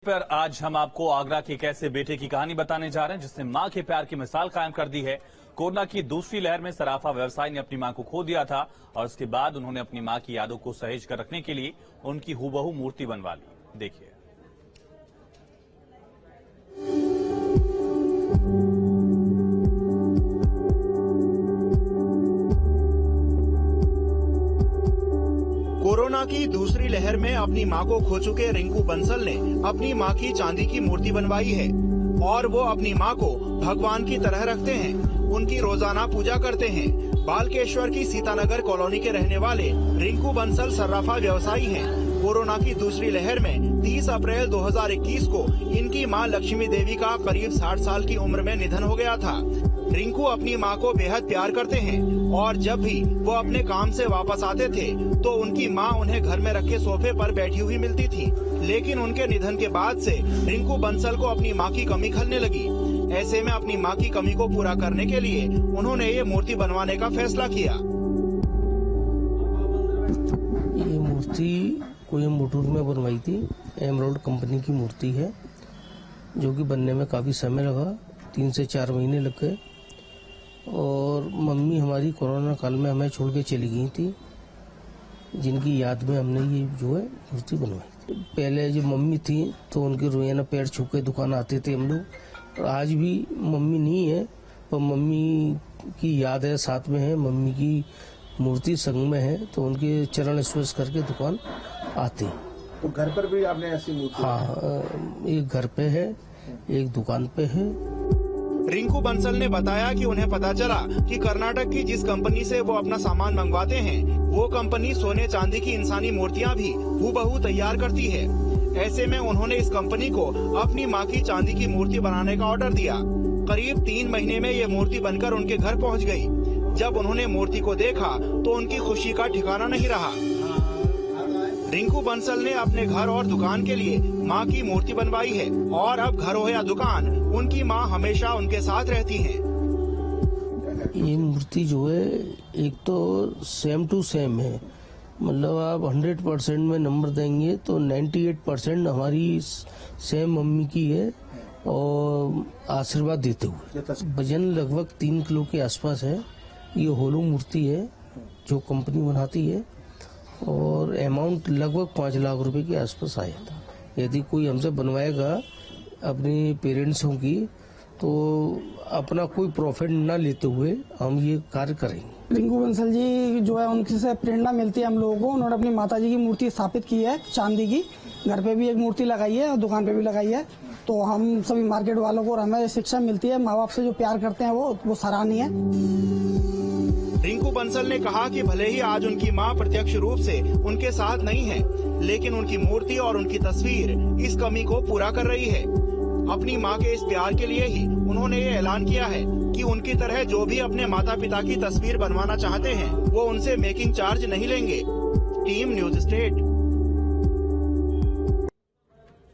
पर आज हम आपको आगरा के एक ऐसे बेटे की कहानी बताने जा रहे हैं जिसने मां के प्यार की मिसाल कायम कर दी है। कोरोना की दूसरी लहर में सराफा व्यवसायी ने अपनी मां को खो दिया था और उसके बाद उन्होंने अपनी मां की यादों को सहेज कर रखने के लिए उनकी हूबहू मूर्ति बनवा ली। देखिए। कोरोना की दूसरी लहर में अपनी मां को खो चुके रिंकू बंसल ने अपनी मां की चांदी की मूर्ति बनवाई है और वो अपनी मां को भगवान की तरह रखते हैं। उनकी रोजाना पूजा करते हैं। बालकेश्वर की सीतानगर कॉलोनी के रहने वाले रिंकू बंसल सर्राफा व्यवसायी हैं। कोरोना की दूसरी लहर में 30 अप्रैल 2021 को इनकी मां लक्ष्मी देवी का करीब 60 साल की उम्र में निधन हो गया था। रिंकू अपनी मां को बेहद प्यार करते हैं और जब भी वो अपने काम से वापस आते थे तो उनकी मां उन्हें घर में रखे सोफे पर बैठी हुई मिलती थी। लेकिन उनके निधन के बाद से रिंकू बंसल को अपनी मां की कमी खलने लगी। ऐसे में अपनी मां की कमी को पूरा करने के लिए उन्होंने ये मूर्ति बनवाने का फैसला किया। ये मूर्ति कोयम्बटूर में बनवाई थी। एमराल्ड कंपनी की मूर्ति है जो कि बनने में काफी समय लगा, 3 से 4 महीने लग गए। और मम्मी हमारी कोरोना काल में हमें छोड़ के चली गई थी, जिनकी याद में हमने ये जो है मूर्ति बनवाई। पहले जो मम्मी थी तो उनके रोजाना पैर छू के दुकान आते थे हम लोग। और आज भी मम्मी नहीं है पर मम्मी की याद है, साथ में है, मम्मी की मूर्ति संग में है तो उनके चरण स्पर्श करके दुकान आते। तो घर पर भी आपने ऐसी मूर्ति? हाँ, एक घर पे है, एक दुकान पे है। रिंकू बंसल ने बताया कि उन्हें पता चला कि कर्नाटक की जिस कंपनी से वो अपना सामान मंगवाते हैं वो कंपनी सोने चांदी की इंसानी मूर्तियां भी हूबहू तैयार करती है। ऐसे में उन्होंने इस कंपनी को अपनी मां की चांदी की मूर्ति बनाने का ऑर्डर दिया। करीब 3 महीने में ये मूर्ति बनकर उनके घर पहुंच गई। जब उन्होंने मूर्ति को देखा तो उनकी खुशी का ठिकाना नहीं रहा। रिंकू बंसल ने अपने घर और दुकान के लिए मां की मूर्ति बनवाई है और अब घर हो या दुकान उनकी मां हमेशा उनके साथ रहती हैं। ये मूर्ति जो है एक तो सेम टू सेम है, मतलब आप 100% में नंबर देंगे तो 98% हमारी सेम मम्मी की है और आशीर्वाद देते हुए। वजन लगभग 3 किलो के आसपास है। ये होलो मूर्ति है जो कंपनी बनाती है और अमाउंट लगभग 5 लाख रुपए के आसपास आया था। यदि कोई हमसे बनवाएगा अपने पेरेंट्सों की तो अपना कोई प्रॉफिट न लेते हुए हम ये कार्य करेंगे। रिंकू बंसल जी जो है उनकी से प्रेरणा मिलती है हम लोगों को। उन्होंने अपनी माताजी की मूर्ति स्थापित की है चांदी की। घर पे भी एक मूर्ति लगाई है और दुकान पे भी लगाई है। तो हम सभी मार्केट वालों को हमें शिक्षा मिलती है। माँ बाप से जो प्यार करते हैं वो सराहनीय है। रिंकू बंसल ने कहा कि भले ही आज उनकी मां प्रत्यक्ष रूप से उनके साथ नहीं है, लेकिन उनकी मूर्ति और उनकी तस्वीर इस कमी को पूरा कर रही है। अपनी मां के इस प्यार के लिए ही उन्होंने ये ऐलान किया है कि उनकी तरह जो भी अपने माता पिता की तस्वीर बनवाना चाहते हैं वो उनसे मेकिंग चार्ज नहीं लेंगे। Team news state.